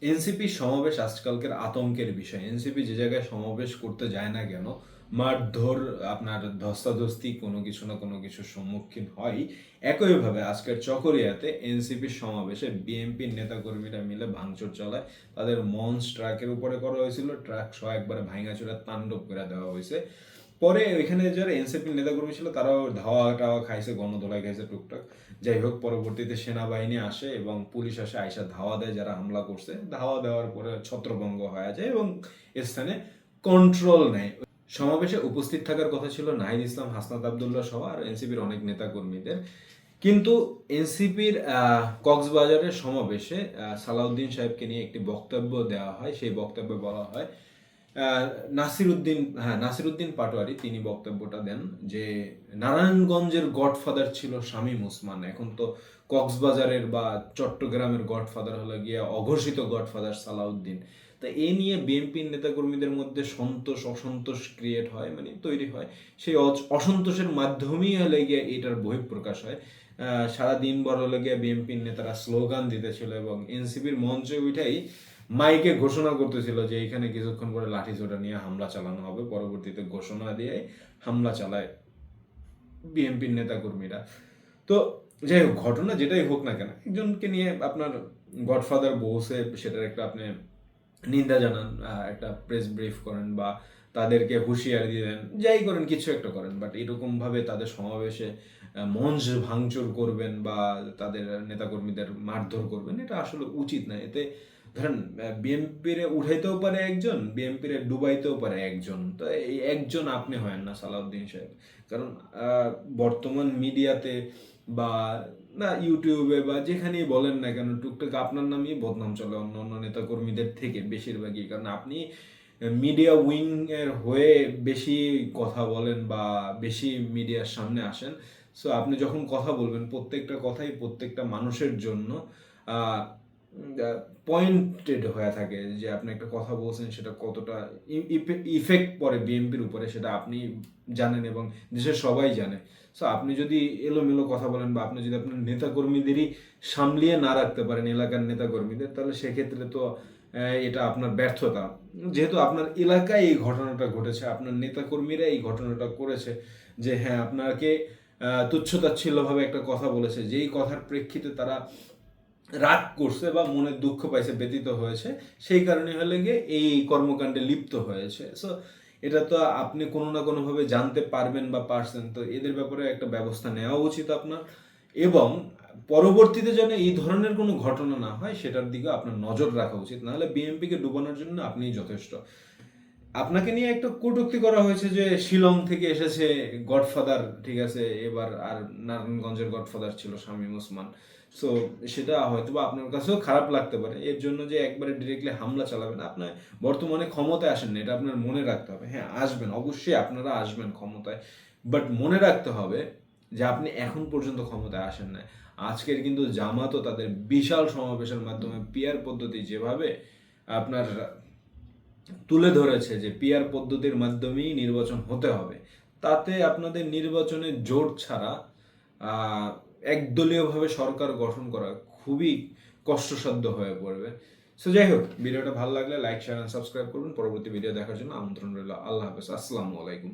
NCP সমাবেশ আজকালকের আতঙ্কের বিষয়। এনসিপি যে জায়গায় সমাবেশ করতে যায় না কেন, মারধর, আপনার ধস্তাধস্তি, কোনো কিছু না কোনো কিছুর সম্মুখীন হয়। একইভাবে আজকের চকরিয়াতে এনসিপির সমাবেশে বিএনপির নেতাকর্মীরা মিলে ভাঙচুর চালায়। তাদের মঞ্চ ট্রাকের উপরে করা হয়েছিল, ট্রাক সহ একবারে ভাঙাচুরা তাণ্ডব করে দেওয়া হয়েছে। পরে ওইখানে যারা এনসিপির নেতাকর্মী ছিল তারাও ধাওয়া টাওয়া খাইছে, গণধোলাই খাইছে টুকটাক। যাই হোক, পরবর্তীতে সেনাবাহিনী আসে এবং পুলিশ আসে, আইসা ধাওয়া দেয় যারা হামলা করছে। ধাওয়া দেওয়ার পরে ছত্রভঙ্গ হয়ে যায় এবং স্থানে কন্ট্রোল নেয়। সমাবেশে উপস্থিত থাকার কথা ছিল নাহিদ ইসলাম, হাসনাত আবদুল্লাহ সহ আর এনসিপির অনেক নেতাকর্মীদের। কিন্তু এনসিপির কক্সবাজারের সমাবেশে সালাউদ্দিন সাহেবকে নিয়ে একটি বক্তব্য দেওয়া হয়। সেই বক্তব্যে বলা হয়, নাসিরুদ্দিন পাটোয়ারি তিনি বক্তব্যটা দেন যে নারায়ণগঞ্জের গডফাদার ছিল শামীম ওসমান, এখন তো কক্সবাজারের বা চট্টগ্রামের গডফাদার হলো গিয়ে অঘোষিত গডফাদার সালাউদ্দিন। তা এ নিয়ে বিএনপির নেতাকর্মীদের মধ্যে সন্তোষ অসন্তোষ ক্রিয়েট হয়, মানে তৈরি হয়। সেই অসন্তোষের মাধ্যমেই হলে গিয়ে এটার বহিঃপ্রকাশ হয়। সারাদিন বড় হলে গিয়ে বিএনপির নেতারা স্লোগান দিতেছিল এবং এনসিপির মঞ্চে উঠাই মাইকে ঘোষণা করতেছিল যে এখানে কিছুক্ষণ পরে লাঠিসোঁটা নিয়ে হামলা চালানো হবে। পরবর্তীতে ঘোষণা দিয়ে হামলা চালায় বিএনপির নেতাকর্মীরা। তো যাই হোক, ঘটনা যেটাই হোক না কেন, একজনকে নিয়ে আপনার গডফাদার বলছে, সেটার একটা আপনি নিন্দা জানান, একটা প্রেস ব্রিফ করেন বা তাদেরকে হুঁশিয়ারি দিয়ে দেন, যাই করেন, কিছু একটা করেন। বাট এরকমভাবে তাদের সমাবেশে মঞ্চ ভাঙচুর করবেন বা তাদের নেতাকর্মীদের মারধর করবেন, এটা আসলে উচিত না। এতে ধরেন বিএনপিরে উঠাইতেও পারে একজন, বিএনপিরে ডুবাইতেও পারে একজন। তো এই একজন আপনি হয় না সালাউদ্দিন সাহেব। কারণ বর্তমান মিডিয়াতে বা না ইউটিউবে বা যেখানেই বলেন না কেন, টুকটাক আপনার নামেই বদনাম চলে অন্য অন্য নেতাকর্মীদের থেকে বেশিরভাগই। কারণ আপনি মিডিয়া উইং এর হয়ে বেশি কথা বলেন বা বেশি মিডিয়ার সামনে আসেন। সো আপনি যখন কথা বলবেন, প্রত্যেকটা কথাই প্রত্যেকটা মানুষের জন্য পয়েন্টেড হয়ে থাকে, যে আপনি একটা কথা বলছেন সেটা কতটা ইফেক্ট পড়ে বিএনপির উপরে, সেটা আপনি জানেন এবং দেশের সবাই জানে। সো আপনি যদি এলোমেলো কথা বলেন বা আপনি যদি আপনার নেতাকর্মীদেরই সামলিয়ে না রাখতে পারেন, এলাকার নেতাকর্মীদের, তাহলে সেক্ষেত্রে তো এটা আপনার ব্যর্থতা। যেহেতু আপনার এলাকায় এই ঘটনাটা ঘটেছে, আপনার নেতাকর্মীরা এই ঘটনাটা করেছে, যে হ্যাঁ আপনাকে তুচ্ছতাচ্ছিল্যভাবে একটা কথা বলেছে, যেই কথার প্রেক্ষিতে তারা রাগ করছে বা মনে দুঃখ পাইছে, ব্যতীত হয়েছে, সেই কারণে হলে গিয়ে এই কর্মকাণ্ডে লিপ্ত হয়েছে। সো এটা তো আপনি কোনো না কোনোভাবে জানতে পারবেন বা পারছেন, তো এদের ব্যাপারে একটা ব্যবস্থা নেওয়া উচিত আপনার। এবং পরবর্তীতে যেন এই ধরনের কোনো ঘটনা না হয় সেটার দিকে আপনার নজর রাখা উচিত। নাহলে বিএনপিকে ডুবানোর জন্য আপনিই যথেষ্ট। আপনাকে নিয়ে একটা কটূক্তি করা হয়েছে যে শিলং থেকে এসেছে গডফাদার, ঠিক আছে, এবার আর নারায়ণগঞ্জের গডফাদার ছিল শামীম ওসমান। সো সেটা হয়তো বা আপনার কাছেও খারাপ লাগতে পারে। এর জন্য যে একবারে ডিরেক্টলি হামলা চালাবেন, আপনার বর্তমানে ক্ষমতায় আসেন না, এটা আপনার মনে রাখতে হবে। হ্যাঁ আসবেন, অবশ্যই আপনারা আসবেন ক্ষমতায়, বাট মনে রাখতে হবে যে আপনি এখন পর্যন্ত ক্ষমতায় আসেন না। আজকের কিন্তু জামাতও তাদের বিশাল সমাবেশের মাধ্যমে পিয়ার পদ্ধতি যেভাবে আপনার তুলে ধরেছে যে পিয়ার পদ্ধতির মাধ্যমেই নির্বাচন হতে হবে, তাতে আপনাদের নির্বাচনের জোট ছাড়া একদলীয়ভাবে সরকার গঠন করা খুবই কষ্টসাধ্য হয়ে পড়বে। সো যাই হোক, ভিডিওটা ভালো লাগলে লাইক শেয়ার এন্ড সাবস্ক্রাইব করুন। পরবর্তী ভিডিও দেখার জন্য আমন্ত্রণ রইল। আল্লাহ হাফেজ, আসসালামু আলাইকুম।